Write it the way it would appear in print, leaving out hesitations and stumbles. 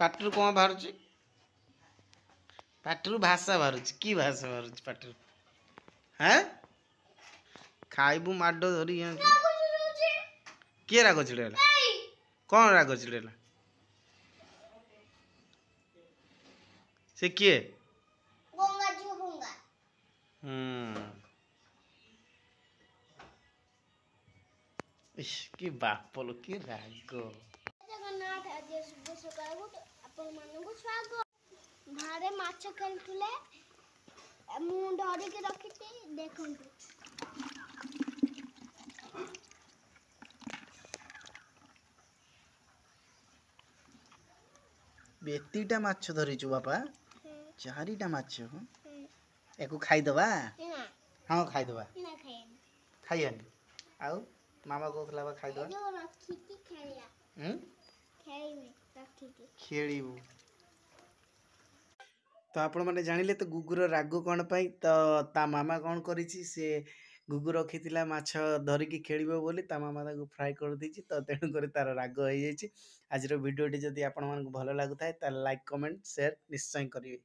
ପାଟିରୁ କ'ଣ ବାହାରୁଛି? ପାଟିରୁ ଭାଷା ବାହାରୁଛି। କି ଭାଷା ବାହାରୁଛି ପାଟିରୁ? ହାଁ ଖାଇବୁ ମାଡ଼ ଧରି ଜାଣିଛୁ। କିଏ ରାଗ ଚିଡ଼େଇଲା? କ'ଣ ରାଗ ଚିଡ଼େଇଲା? ସେ କିଏ? କି ବାପ ଲୋ, କି ରାଗ। ଘରେ ମାଛ ଖେଳୁଥିଲେ, ମୁଁ ଧରିକି ରଖିଛି, ଦେଖନ୍ତୁ। ବେତିଟା ମାଛ ଧରିଛୁ ବାପା? 4ଟା ମାଛ। ୟାକୁ ଖାଇଦବା? ହଁ ଖାଇଦବା। ଖାଇବାନି? ଆଉ ମାମା କହୁଥିଲା ବା ଖାଇଦବା। ଖେଳିବୁ। ତ ଆପଣମାନେ ଜାଣିଲେ ତ ଗୁଗୁର ରାଗ କ'ଣ ପାଇଁ। ତ ତା ମାମା କ'ଣ କରିଛି, ସେ ଗୁଗୁ ରଖିଥିଲା ମାଛ ଧରିକି ଖେଳିବ ବୋଲି, ତା ମାମା ତାକୁ ଫ୍ରାଏ କରିଦେଇଛି। ତ ତେଣୁକରି ତାର ରାଗ ହେଇଯାଇଛି। ଆଜିର ଭିଡ଼ିଓଟି ଯଦି ଆପଣମାନଙ୍କୁ ଭଲ ଲାଗୁଥାଏ ତାହେଲେ ଲାଇକ୍, କମେଣ୍ଟ, ସେୟାର ନିଶ୍ଚୟ କରିବେ।